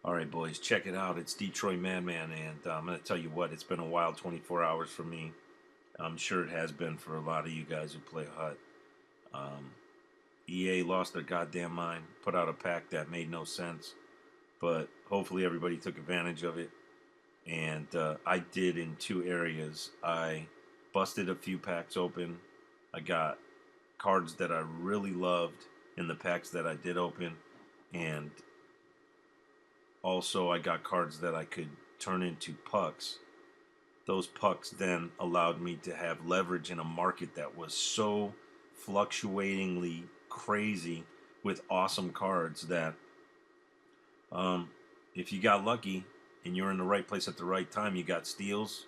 All right, boys, check it out. It's Detroit Madman, and I'm going to tell you what, it's been a wild 24 hours for me. I'm sure it has been for a lot of you guys who play HUT. EA lost their goddamn mind, put out a pack that made no sense, but hopefully everybody took advantage of it. And I did in two areas. I busted a few packs open. I got cards that I really loved in the packs that I did open, and also I got cards that I could turn into pucks. Those pucks then allowed me to have leverage in a market that was so fluctuatingly crazy with awesome cards that if you got lucky and you're in the right place at the right time, you got steals,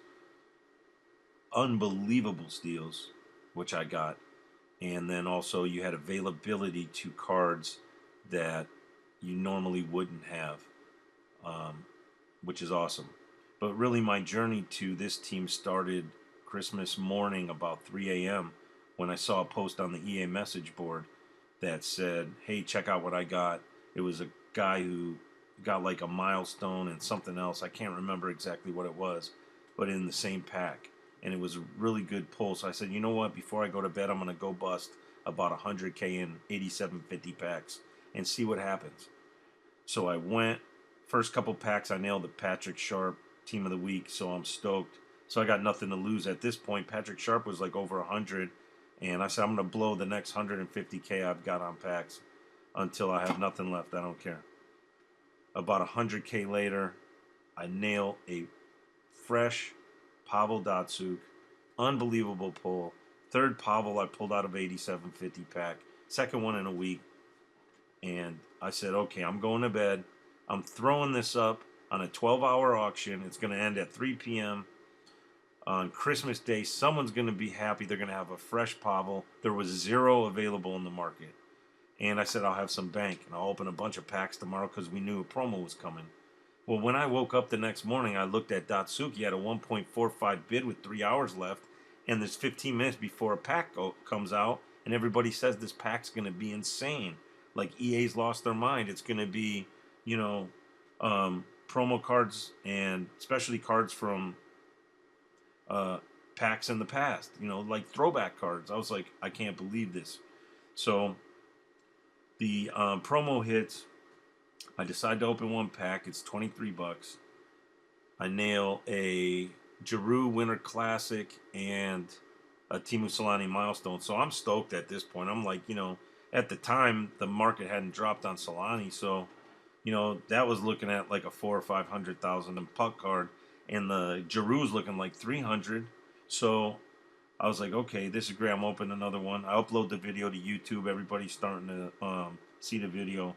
unbelievable steals, which I got. And then also you had availability to cards that you normally wouldn't have, which is awesome. But really, my journey to this team started Christmas morning about 3 a.m. when I saw a post on the EA message board that said, hey, check out what I got. It was a guy who got like a milestone and something else. I can't remember exactly what it was, but in the same pack. And it was a really good pull. So I said, you know what? Before I go to bed, I'm going to go bust about 100K in 8750 packs and see what happens. So I went. First couple packs, I nailed the Patrick Sharp Team of the Week, so I'm stoked. So I got nothing to lose at this point. Patrick Sharp was like over 100, and I said I'm going to blow the next 150K I've got on packs until I have nothing left. I don't care. About 100K later, I nail a fresh Pavel Datsyuk. Unbelievable pull. Third Pavel I pulled out of 8750 pack. Second one in a week. And I said, okay, I'm going to bed. I'm throwing this up on a 12-hour auction. It's going to end at 3 p.m. on Christmas Day. Someone's going to be happy. They're going to have a fresh Pavel. There was zero available in the market. And I said, I'll have some bank, and I'll open a bunch of packs tomorrow because we knew a promo was coming. Well, when I woke up the next morning, I looked at Datsyuk. He had a 1.45 bid with 3 hours left, and there's 15 minutes before a pack comes out, and everybody says this pack's going to be insane. Like EA's lost their mind. It's going to be, promo cards and especially cards from packs in the past, like throwback cards. I was like, I can't believe this. So the promo hits. I decide to open one pack. It's $23. I nail a Giroux Winter Classic and a Teemu Selanne milestone. So I'm stoked at this point. I'm like, at the time the market hadn't dropped on Selanne, so that was looking at like a 400,000 or 500,000 in puck card, and the Giroux's looking like 300. So I was like, okay, this is great. I'm opening another one. I upload the video to YouTube. Everybody's starting to see the video.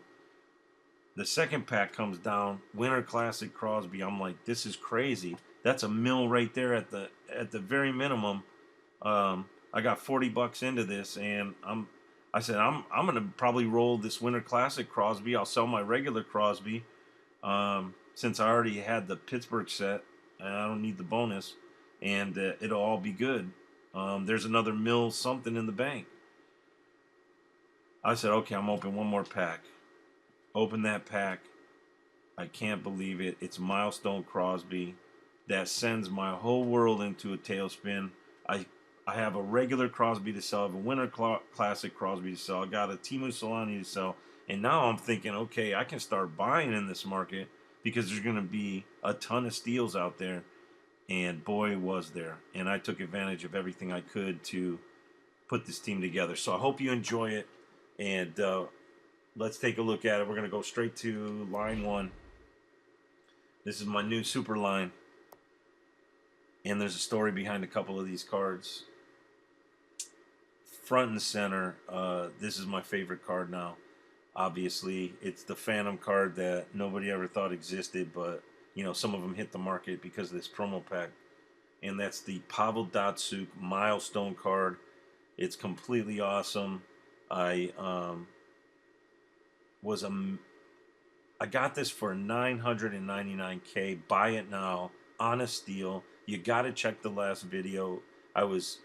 The second pack comes down, Winter Classic Crosby. I'm like, this is crazy. That's a mill right there at the very minimum. I got $40 into this, and I said I'm gonna probably roll this Winter Classic Crosby. I'll sell my regular Crosby since I already had the Pittsburgh set, and I don't need the bonus, and it'll all be good. There's another mill something in the bank. I said, okay, I'm open one more pack. Open that pack. I can't believe it. It's Milestone Crosby. That sends my whole world into a tailspin. I have a regular Crosby to sell. I have a Winter Classic Crosby to sell. I got a Teemu Selanne to sell. And now I'm thinking, okay, I can start buying in this market because there's going to be a ton of steals out there. And boy, was there. And I took advantage of everything I could to put this team together. So I hope you enjoy it. And let's take a look at it. We're going to go straight to line one. This is my new super line. And there's a story behind a couple of these cards. Front and center, this is my favorite card now. Obviously, it's the Phantom card that nobody ever thought existed, but some of them hit the market because of this promo pack. And that's the Pavel Datsyuk milestone card. It's completely awesome. I got this for 999K. Buy it now on a steal. You got to check the last video. I was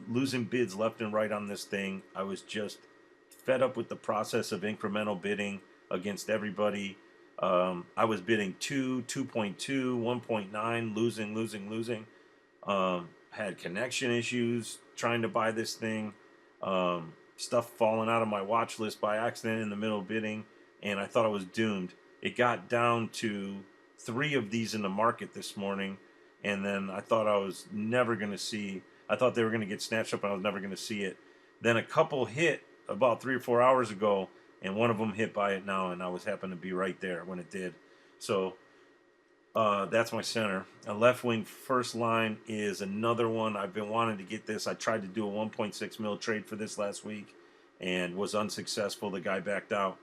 losing bids left and right on this thing. I was just fed up with the process of incremental bidding against everybody. I was bidding 2, 2.2, 1.9, losing. Had connection issues trying to buy this thing. Stuff falling out of my watch list by accident in the middle of bidding, and I thought I was doomed. It got down to 3 of these in the market this morning, and then I thought I was never going to see. I thought they were going to get snatched up, and I was never going to see it. Then a couple hit about 3 or 4 hours ago, and one of them hit by it now, and I was happened to be right there when it did. So that's my center. A left wing first line is another one. I've been wanting to get this. I tried to do a 1.6 mil trade for this last week and was unsuccessful. The guy backed out.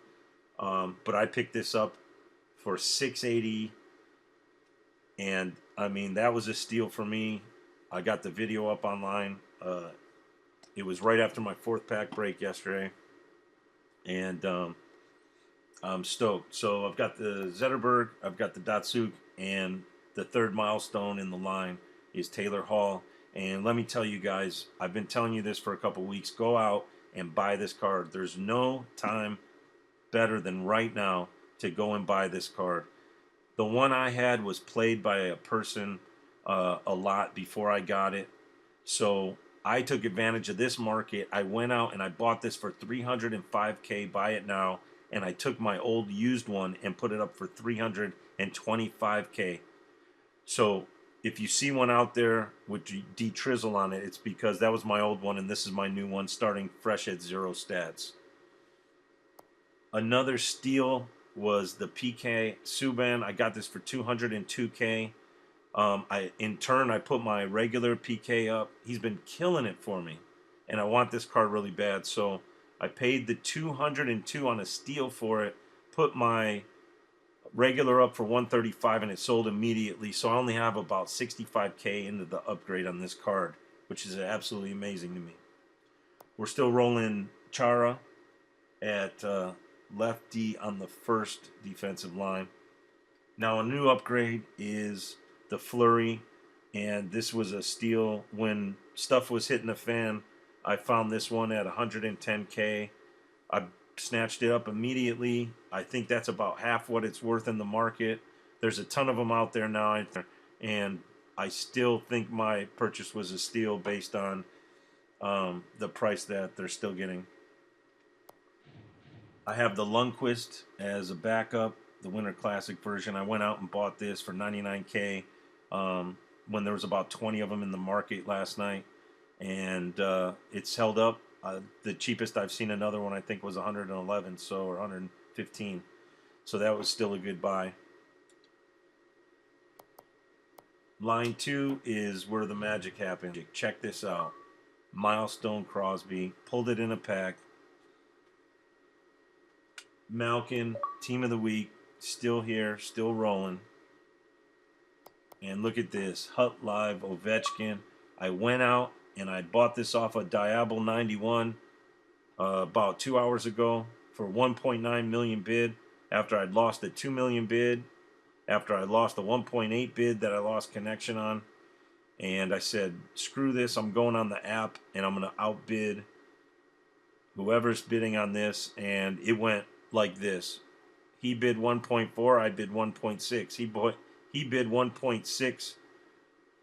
But I picked this up for $680, and I mean that was a steal for me. I got the video up online. It was right after my 4th pack break yesterday, and I'm stoked. So I've got the Zetterberg, I've got the Datsyuk, and the 3rd milestone in the line is Taylor Hall. And let me tell you guys, I've been telling you this for a couple weeks. Go out and buy this card. There's no time better than right now to go and buy this card. The one I had was played by a person a lot before I got it. So I took advantage of this market. I went out and I bought this for $305K, buy it now. And I took my old used one and put it up for $325K. So if you see one out there with de-trizzle on it, it's because that was my old one and this is my new one starting fresh at 0 stats. Another steal was the PK Subban. I got this for $202K. In turn, I put my regular PK up. He's been killing it for me, and I want this card really bad. So I paid the $202 on a steal for it, put my regular up for $135, and it sold immediately. So I only have about $65K into the upgrade on this card, which is absolutely amazing to me. We're still rolling Chara at left D on the 1st defensive line. Now a new upgrade is the Fleury, and this was a steal when stuff was hitting the fan. I found this one at $110K. I snatched it up immediately. I think that's about half what it's worth in the market. There's a ton of them out there now, and I still think my purchase was a steal based on the price that they're still getting. I have the Lundqvist as a backup, the Winter Classic version. I went out and bought this for $99K when there was about 20 of them in the market last night, and it's held up. The cheapest I've seen another one I think was 111, or 115. So that was still a good buy. Line 2 is where the magic happened. Check this out. Milestone Crosby pulled it in a pack. Malkin, team of the week, still here, still rolling. And look at this, Hut Live Ovechkin. I went out and I bought this off of Diablo 91 about 2 hours ago for 1.9 million bid after I'd lost a 2 million bid, after I lost a 1.8 bid that I lost connection on. And I said, screw this, I'm going on the app and I'm going to outbid whoever's bidding on this. And it went like this. He bid 1.4, I bid 1.6. He bid 1.6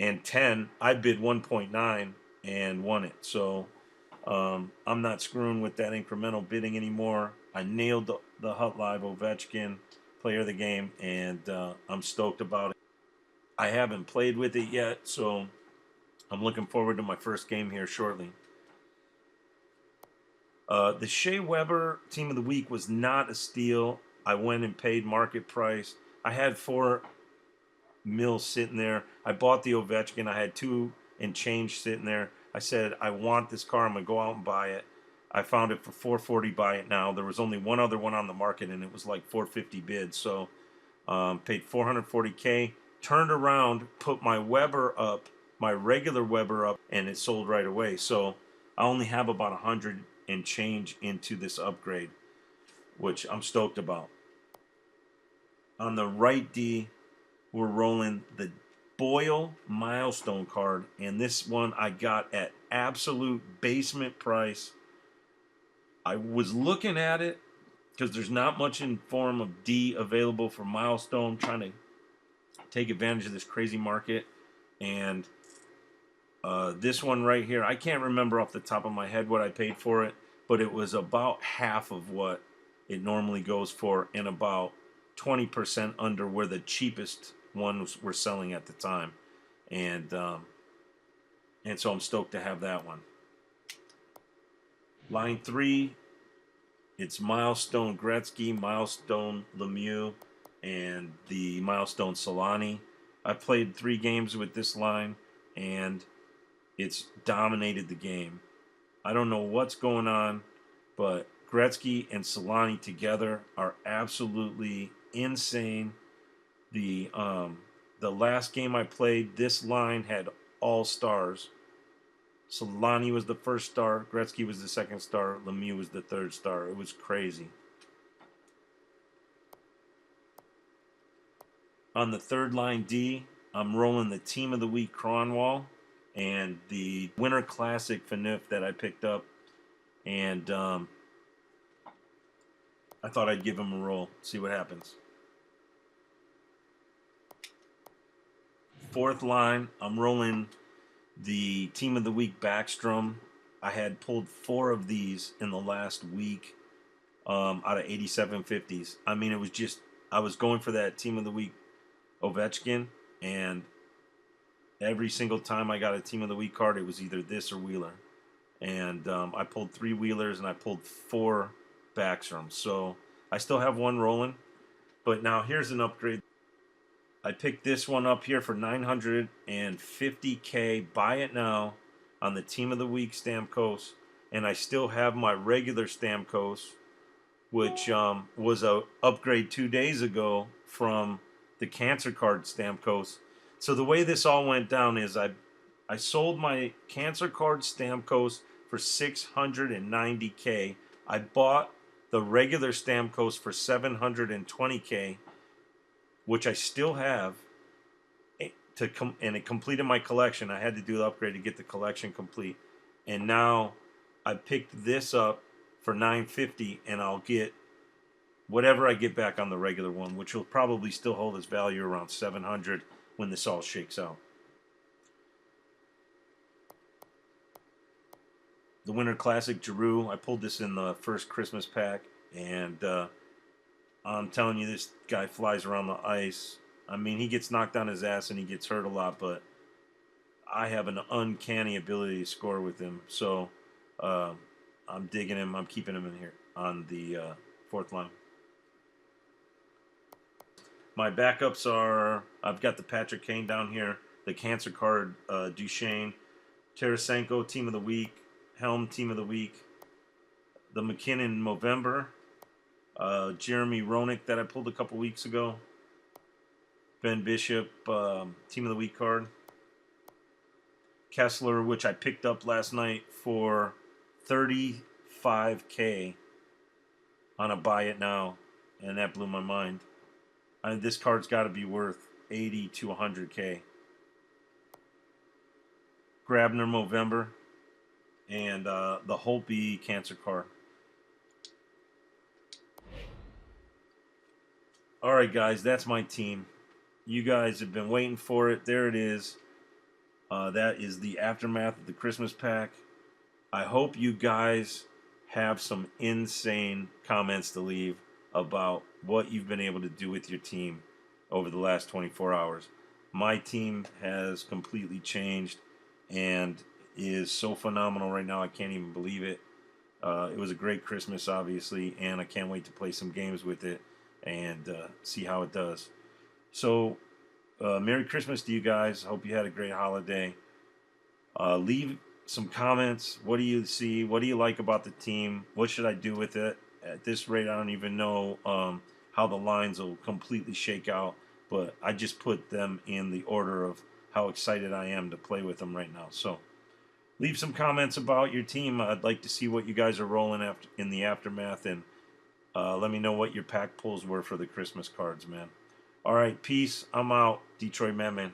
and 10. I bid 1.9 and won it. So I'm not screwing with that incremental bidding anymore. I nailed the Hut Live Ovechkin player of the game, and I'm stoked about it. I haven't played with it yet, so I'm looking forward to my first game here shortly. The Shea Weber Team of the Week was not a steal. I went and paid market price. I had 4 mils sitting there. I bought the Ovechkin. I had 2 and change sitting there. I said, I want this car. I'm going to go out and buy it. I found it for $440, buy it now. There was only one other one on the market, and it was like $450 bid. So paid $440K. Turned around, put my Weber up, my regular Weber up, and it sold right away. So I only have about 100 and change into this upgrade, which I'm stoked about. On the right D, we're rolling the Boyle milestone card, and this one I got at absolute basement price. I was looking at it because there's not much in form of D available for Milestone. Trying to take advantage of this crazy market. And this one right here, I can't remember off the top of my head what I paid for it, but it was about half of what it normally goes for and about 20% under where the cheapest ones were selling at the time. And so I'm stoked to have that one. Line 3, it's Milestone Gretzky, Milestone Lemieux, and the Milestone Selanne. I played 3 games with this line, and it's dominated the game. I don't know what's going on, but Gretzky and Selanne together are absolutely insane. The last game I played, this line had all stars. Selanne was the first star, Gretzky was the second star, Lemieux was the third star. It was crazy. On the third line D, I'm rolling the Team of the Week Cronwall and the Winter Classic Phaneuf that I picked up. And I thought I'd give him a roll, see what happens. Fourth line, I'm rolling the Team of the Week Backstrom. I had pulled 4 of these in the last week out of 87.50s. I mean, it was just, I was going for that Team of the Week Ovechkin, and every single time I got a Team of the Week card, it was either this or Wheeler. And I pulled 3 Wheelers and I pulled 4 Backstroms. So I still have 1 rolling. But now here's an upgrade. I picked this one up here for $950K. Buy it now on the Team of the Week Stamkos. And I still have my regular Stamkos, which was a upgrade 2 days ago from the Cancer Card Stamkos. So the way this all went down is I sold my Cancer Card Stamkos for $690K. I bought the regular Stamkos for $720K, which I still have and it completed my collection. I had to do the upgrade to get the collection complete. And now I picked this up for $950, and I'll get whatever I get back on the regular one, which will probably still hold its value around $700 when this all shakes out. The Winter Classic Giroux, I pulled this in the first Christmas pack, and I'm telling you, this guy flies around the ice. I mean, he gets knocked on his ass and he gets hurt a lot, but I have an uncanny ability to score with him. So I'm digging him. I'm keeping him in here on the 4th line. My backups are, I've got the Patrick Kane down here, the Cancer Card Duchesne, Tarasenko Team of the Week, Helm Team of the Week, the McKinnon Movember, Jeremy Roenick that I pulled a couple weeks ago, Ben Bishop Team of the Week card, Kessler, which I picked up last night for $35K on a buy it now, and that blew my mind. This card's got to be worth $80 to $100K. Grabner Movember, and the Holtby Cancer card. All right, guys, that's my team. You guys have been waiting for it. There it is. That is the aftermath of the Christmas pack. I hope you guys have some insane comments to leave about what you've been able to do with your team over the last 24 hours. My team has completely changed and is so phenomenal right now. I can't even believe it. It was a great Christmas, obviously, and I can't wait to play some games with it and see how it does. So, Merry Christmas to you guys. Hope you had a great holiday. Leave some comments. What do you see? What do you like about the team? What should I do with it? At this rate, I don't even know how the lines will completely shake out, but I just put them in the order of how excited I am to play with them right now. So, leave some comments about your team. I'd like to see what you guys are rolling after in the aftermath, and let me know what your pack pulls were for the Christmas cards, man. All right, peace. I'm out. Detroit Madman.